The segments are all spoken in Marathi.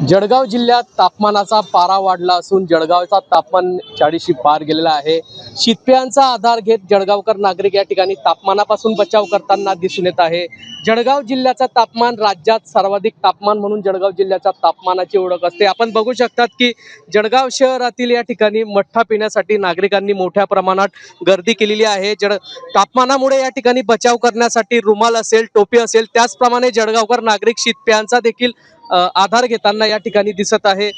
जळगाव जिल्ह्यात तापमानाचा पारा वाढला असून जळगावचा तापमान 40शी पार गेलेला आहे। शेतकऱ्यांचा आधार घेत जळगावकर नागरिक या ठिकाणी तापमानापासून बचाव करताना दिसून येत आहे। जळगाव जिल्ह्याचा तापमान राज्यात सर्वाधिक तापमान म्हणून जळगाव जिल्ह्याच्या तापमानाची ओळख असते। आपण बघू शकतात की जळगाव शहरातील या ठिकाणी मठ्ठा पिण्यासाठी नागरिकांनी मोठ्या प्रमाणात गर्दी केलेली आहे। तापमानामुळे या ठिकाणी बचाव करण्यासाठी रुमाल असेल, टोपी असेल, त्याचप्रमाणे जळगावकर नागरिक शीतपेयांचा देखील आधार घेताना या ठिकाणी दिसत आहे।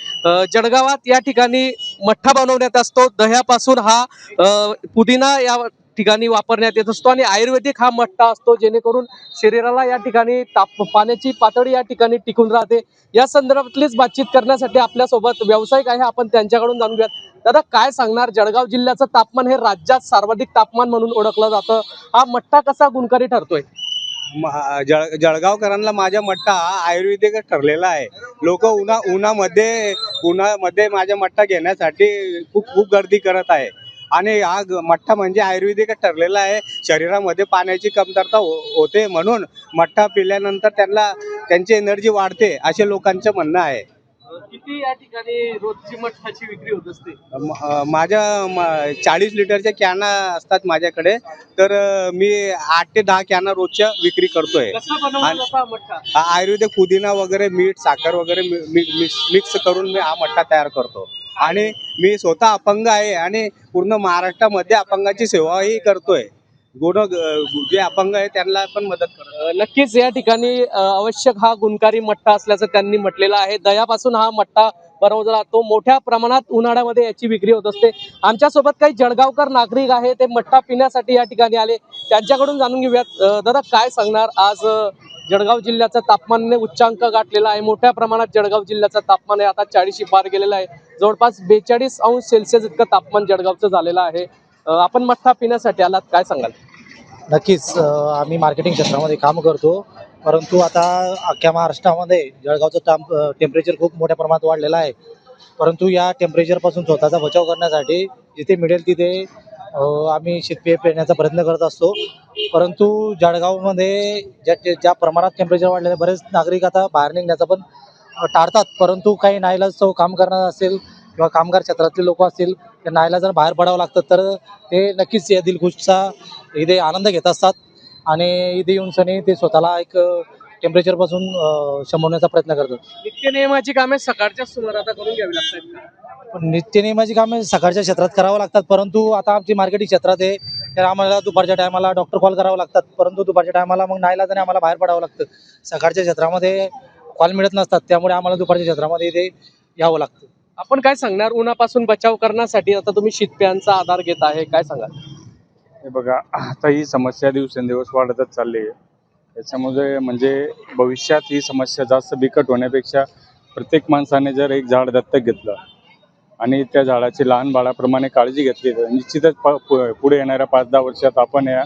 जळगावात या ठिकाणी मठ्ठा बनवण्यात असतो। दह्यापासून हा पुदिना या ठिकाणी वापरण्यात येत असतो आणि आयुर्वेदिक हा मठ्ठा असतो, जेणेकरून शरीराला या ठिकाणी पाण्याची पातळी या ठिकाणी टिकून राहते। या संदर्भातलीच बातचीत करण्यासाठी आपल्यासोबत व्यावसायिक आहे, आपण त्यांच्याकडून जाणून घेऊया। दादा, काय सांगणार, जळगाव जिल्ह्याचं तापमान हे राज्यात सर्वाधिक तापमान म्हणून ओळखलं जातं, हा मठ्ठा कसा गुणकारी ठरतोय? जळगावकरांना माझा मठ्ठा हा आयुर्वेदिकच ठरलेला आहे। लोक उन्हामध्ये माझा मठ्ठा घेण्यासाठी खूप गर्दी करत आहे आणि हा मठ्ठा म्हणजे आयुर्वेदिकच ठरलेला आहे। शरीरामध्ये पाण्याची कमतरता होते, म्हणून मठ्ठा पिल्यानंतर त्यांची एनर्जी वाढते, असे लोकांचं म्हणणं आहे। किती या ठिकाणी रोजची मठ्ठाची विक्री होत असते? माझ्या 40 लिटरच्या कॅना असतात माझ्याकडे, तर मी 8 ते 10 कॅना रोजच्या विक्री करतोय। कसा बनवला जातो मठ्ठा? आयुर्वेदिक पुदिना वगैरे, मीठ, साखर वगैरे मिक्स करून मी हा मठ्ठा तयार करतो। आणि मी स्वतः अपंग आहे आणि पूर्ण महाराष्ट्रामध्ये अपंगाची सेवाही करतोय। जे अपंग आहे त्यांना पण मदत करतो। नक्कीच या ठिकाणी आवश्यक हा गुणकारी मठ्ठा असल्याचं त्यांनी म्हटलेलं आहे। दह्यापासून हा मठ्ठा बनवला जातो। मोठ्या प्रमाणात उन्हाळ्यामध्ये याची विक्री होत असते। आमच्यासोबत काही जळगावकर नागरिक आहे, ते मठ्ठा पिण्यासाठी या ठिकाणी आले, त्यांच्याकडून जाणून घेऊयात। दादा, काय सांगणार, आज जळगाव जिल्ह्याचं तापमानाने उच्चांक गाठलेला आहे। मोठ्या प्रमाणात जळगाव जिल्ह्याचं तापमान आहे आता 40शी पार गेलेलं आहे। जवळपास 42 अंश सेल्सिअस इतकं तापमान जळगावचं झालेलं आहे। आपण मठ्ठा पिण्यासाठी आलात, काय सांगाल? नक्कीच आम्ही मार्केटिंग क्षेत्रामध्ये काम करतो, परंतु आता अख्ख्या महाराष्ट्रामध्ये जळगावचं टेम्परेचर खूप मोठ्या प्रमाणात वाढलेलं आहे। परंतु या टेम्परेचरपासून स्वतःचा बचाव करण्यासाठी जिथे मिळेल तिथे आम्ही शीतपेय पिण्याचा प्रयत्न करत असतो। परंतु जळगावमध्ये ज्या प्रमाणात टेम्परेचर वाढलेलं, बरेच नागरिक आता बाहेर निघण्याचं पण टाळतात, परंतु काही नाईलाजास्तव काम करणार असेल किंवा कामगार क्षेत्रातले लोक असतील, त्यांना नाईलाजाने जर बाहेर पडावं लागतं, तर ते नक्कीच या दिलखुशचा इथे आनंद घेत असतात आणि इथे येऊन सनी ते स्वतःला एक टेम्परेचरपासून शमवण्याचा प्रयत्न करतात। नित्यनियमाची कामे सकाळच्या सुमारास करून घ्यावी लागतात। नित्यनियमाची कामे सकाळच्या क्षेत्रात करावं लागतात, परंतु आता आमची मार्केटिंग क्षेत्रात आहे, तर आम्हाला दुपारच्या टायमाला डॉक्टर कॉल करावं लागतात, परंतु दुपारच्या टायमाला मग नाईलाजाने आम्हाला बाहेर पडावं लागतं। सकाळच्या क्षेत्रामध्ये कॉल मिळत नसतात, त्यामुळे आम्हाला दुपारच्या क्षेत्रामध्ये इथे यावं लागतं। आपण काय सांगणार, उन्हापासून बचाव करण्यासाठी आता तुम्ही शीतपेयांचा आधार घेत आहे, काय सांगाल? हे बघा, आता ही समस्या दिवसेंदिवस वाढतच चालली आहे। त्याच्यामुळे म्हणजे भविष्यात ही समस्या जास्त बिकट होण्यापेक्षा प्रत्येक माणसाने जर एक झाड दत्तक घेतलं आणि त्या झाडाची लहान बाळाप्रमाणे काळजी घेतली, तर निश्चितच पुढे येणाऱ्या 5-10 वर्षात आपण या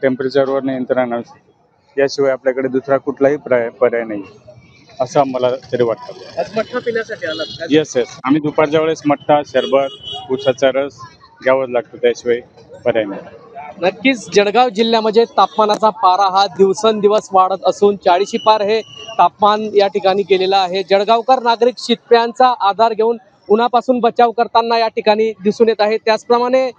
टेम्परेचरवर नियंत्रण आणू शकतो। याशिवाय आपल्याकडे दुसरा कुठलाही पर्याय नाही, असं आम्हाला तरी वाटतं। आज मठ्ठा पिण्यासाठी आलात? येस, आम्ही दुपारच्या वेळेस मठ्ठा, सरबत, ऊसाचा रस घ्यावाच लागतो, त्याशिवाय पर्याय नाही। नक्कीच जळगाव जिल्ह्यामध्ये तापमानाचा पारा हा दिवसेंदिवस वाढत असून 40शी पार हे तापमान या ठिकाणी गेलेलं आहे। जळगावकर नागरिक शीतपेयांचा आधार घेऊन उन्हापासून बचाव करताना या ठिकाणी दिसून येत आहे। त्याचप्रमाणे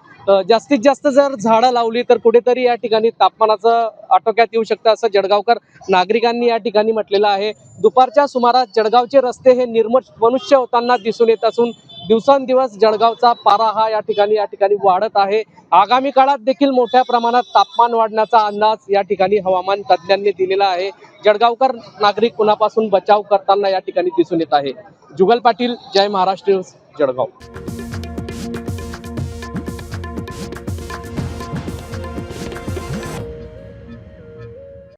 जास्तीत जास्त जर झाडं लावली तर कुठेतरी या ठिकाणी तापमानाचं आटोक्यात येऊ शकतं, असं जळगावकर नागरिकांनी या ठिकाणी म्हटलेलं आहे। दुपारच्या सुमारास जळगावचे रस्ते हे निर्मनुष्य होताना दिसून येत असून दिवसेंदिवस जळगावचा पारा हा या ठिकाणी वाढत आहे। आगामी काळात देखील मोठ्या प्रमाणात तापमान वाढण्याचा अंदाज या ठिकाणी हवामान तज्ज्ञांनी दिलेला आहे। जळगावकर नागरिक उन्हापासून बचाव करताना या ठिकाणी दिसून येत आहे। जुगल पाटील, जय महाराष्ट्र, जळगाव।